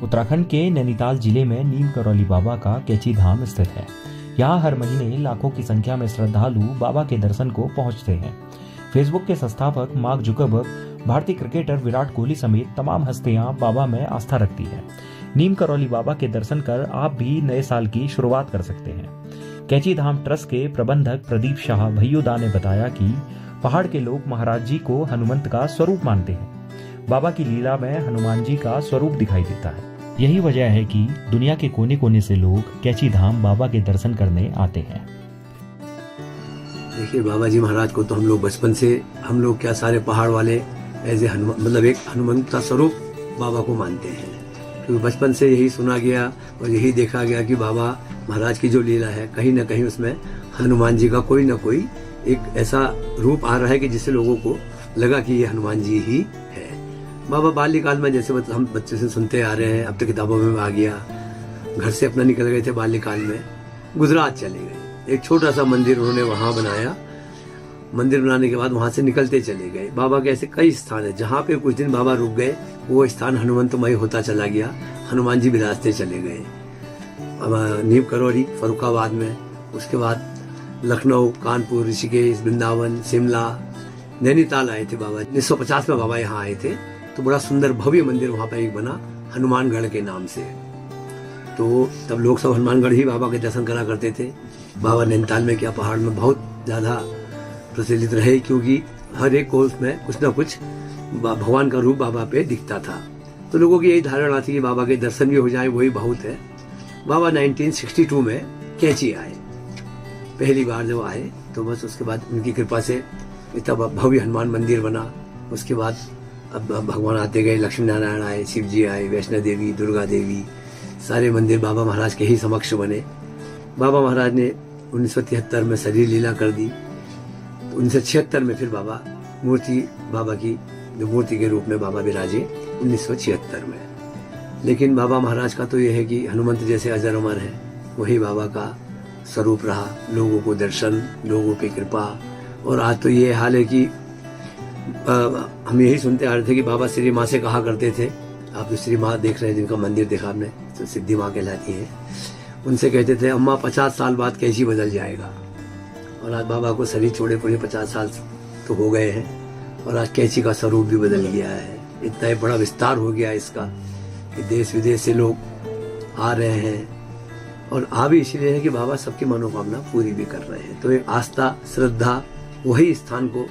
उत्तराखंड के नैनीताल जिले में नीम करौली बाबा का कैची धाम स्थित है। यहाँ हर महीने लाखों की संख्या में श्रद्धालु बाबा के दर्शन को पहुँचते हैं। फेसबुक के संस्थापक मार्क जुकरबर्ग, भारतीय क्रिकेटर विराट कोहली समेत तमाम हस्तियां बाबा में आस्था रखती है। नीम करौली बाबा के दर्शन कर आप भी नए साल की शुरुआत कर सकते हैं। कैची धाम ट्रस्ट के प्रबंधक प्रदीप शाह भैयुदा ने बताया कि पहाड़ के लोग महाराज जी को हनुमंत का स्वरूप मानते हैं। बाबा की लीला में हनुमान जी का स्वरूप दिखाई देता है। यही वजह है कि दुनिया के कोने कोने से लोग कैची धाम बाबा के दर्शन करने आते हैं। देखिए, बाबा जी महाराज को तो हम लोग बचपन से क्या सारे पहाड़ वाले ऐसे हनुमान एक हनुमंत का स्वरूप बाबा को मानते हैं, क्योंकि बचपन से यही सुना गया और यही देखा गया कि बाबा महाराज की जो लीला है कहीं ना कहीं उसमें हनुमान जी का कोई ना कोई एक ऐसा रूप आ रहा है कि जिससे लोगों को लगा कि ये हनुमान जी ही है। बाबा बाल्यकाल में जैसे हम बच्चे से सुनते आ रहे हैं, अब तो किताबों में आ गया, घर से अपना निकल गए थे बाल्यकाल में, गुजरात चले गए, एक छोटा सा मंदिर उन्होंने वहां बनाया। मंदिर बनाने के बाद वहां से निकलते चले गए। बाबा के ऐसे कई स्थान है जहाँ पे कुछ दिन बाबा रुक गए, वो स्थान हनुमंतमय होता चला गया, हनुमान जी विराजते चले गए। नीम करौली फरुखाबाद में, उसके बाद लखनऊ, कानपुर, ऋषिकेश, वृंदावन, शिमला, नैनीताल आए थे बाबा। 1950 में बाबा यहाँ आए थे, तो बड़ा सुंदर भव्य मंदिर वहां पर एक बना हनुमानगढ़ के नाम से। तो तब लोग सब हनुमानगढ़ ही बाबा के दर्शन करा करते थे। बाबा नैनीताल में क्या पहाड़ में बहुत ज्यादा प्रचलित रहे, क्योंकि हर एक को उसमें कुछ न कुछ भगवान का रूप बाबा पे दिखता था। तो लोगों की यही धारणा थी कि बाबा के दर्शन भी हो जाए, वही बहुत है। बाबा 1962 में कैची आए, पहली बार जब आए, तो बस उसके बाद उनकी कृपा से इतना भव्य हनुमान मंदिर बना। उसके बाद अब भगवान आते गए, लक्ष्मी नारायण आए, शिव जी आए, वैष्णो देवी, दुर्गा देवी, सारे मंदिर बाबा महाराज के ही समक्ष बने। बाबा महाराज ने 1973 में शरीर लीला कर दी, तो 1976 में फिर बाबा बाबा की जो मूर्ति के रूप में बाबा विराजे 1976 में। लेकिन बाबा महाराज का तो यह है कि हनुमंत जैसे अजर अमर है, वही बाबा का स्वरूप रहा। लोगों को दर्शन, लोगों की कृपा। और आज तो ये हाल है कि हम यही सुनते आ रहे थे कि बाबा श्री माँ से कहा करते थे, आप जो श्री माँ देख रहे हैं, जिनका मंदिर देखा आपने, तो सिद्धि माँ कहलाती है, उनसे कहते थे अम्मा 50 साल बाद कैसी बदल जाएगा। और आज बाबा को शरीर छोड़े पूरे 50 साल तो हो गए हैं, और आज कैची का स्वरूप भी बदल गया है। इतना बड़ा विस्तार हो गया इसका कि देश विदेश से लोग आ रहे हैं, और आ भी इसलिए है कि बाबा सबकी मनोकामना पूरी भी कर रहे हैं। तो एक आस्था, श्रद्धा वही स्थान को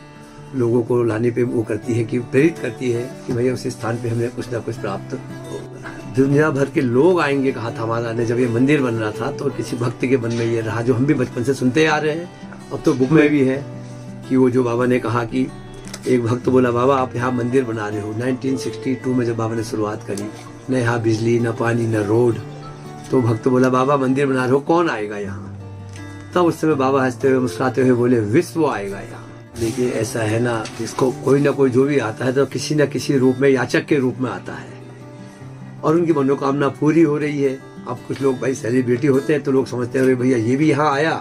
लोगों को लाने पे वो करती है, कि प्रेरित करती है कि भैया उस स्थान पे हमें कुछ ना कुछ प्राप्त होगा। दुनिया भर के लोग आएंगे, कहा था महाराज ने जब ये मंदिर बन रहा था, तो किसी भक्त के मन में ये रहा, जो हम भी बचपन से सुनते आ रहे हैं। अब तो बुक में भी है कि वो जो बाबा ने कहा कि एक भक्त बोला, बाबा आप यहाँ मंदिर बना रहे हो। 1962 में जब बाबा ने शुरुआत करी, न यहाँ बिजली, न पानी, न रोड, तो भक्त बोला बाबा मंदिर बना रहे हो, कौन आएगा यहाँ? तब उस समय बाबा हंसते हुए मुस्कुराते हुए बोले, विश्व आएगा यहाँ। देखिए ऐसा है ना, इसको कोई ना कोई जो भी आता है तो किसी न किसी रूप में, याचक के रूप में आता है, और उनकी मनोकामना पूरी हो रही है। अब कुछ लोग भाई सेलिब्रिटी होते हैं, तो लोग समझते हैं भैया ये भी यहाँ आया,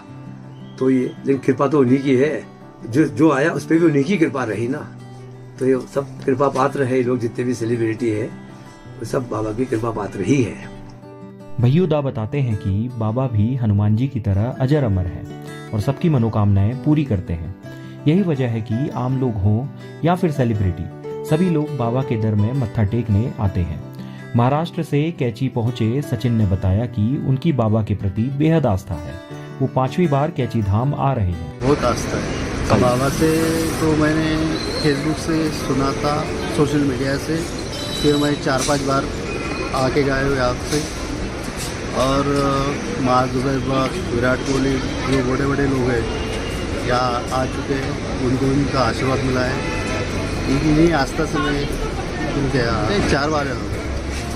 तो ये, लेकिन कृपा तो उन्हीं की है, जो आया उस पर भी उन्हीं की कृपा रही ना। तो ये सब कृपा पात्र है, लोग जितने भी सेलिब्रिटी है वो सब बाबा की कृपा पात्र ही है। भैयुदा बताते हैं कि बाबा भी हनुमान जी की तरह अजर अमर है और सबकी मनोकामनाएं पूरी करते हैं। यही वजह है कि आम लोग हों या फिर सेलिब्रिटी, सभी लोग बाबा के दर में मत्था टेकने आते हैं। महाराष्ट्र से कैची पहुंचे सचिन ने बताया कि उनकी बाबा के प्रति बेहद आस्था है। वो 5वीं बार कैची धाम आ रहे हैं। बहुत आस्था है बाबा से, तो मैंने फेसबुक से सुना था, सोशल मीडिया से, फिर मैं 4-5 बार आके गए हुए आपसे। और मार्क जुकरबर्ग, विराट कोहली, जो बड़े बड़े लोग हैं यहाँ आ चुके हैं, उनको उनका आशीर्वाद मिला है। इन्हीं आस्था से मैं उनके यहाँ 4 बार आया।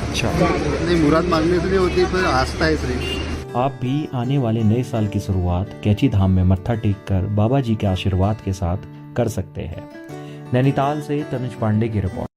अच्छा, नहीं मुराद मांगने से नहीं होती, पर आस्था है सिर्फ। आप भी आने वाले नए साल की शुरुआत कैची धाम में मत्था टेक कर बाबा जी के आशीर्वाद के साथ कर सकते हैं। नैनीताल से तनुज पांडे की रिपोर्ट।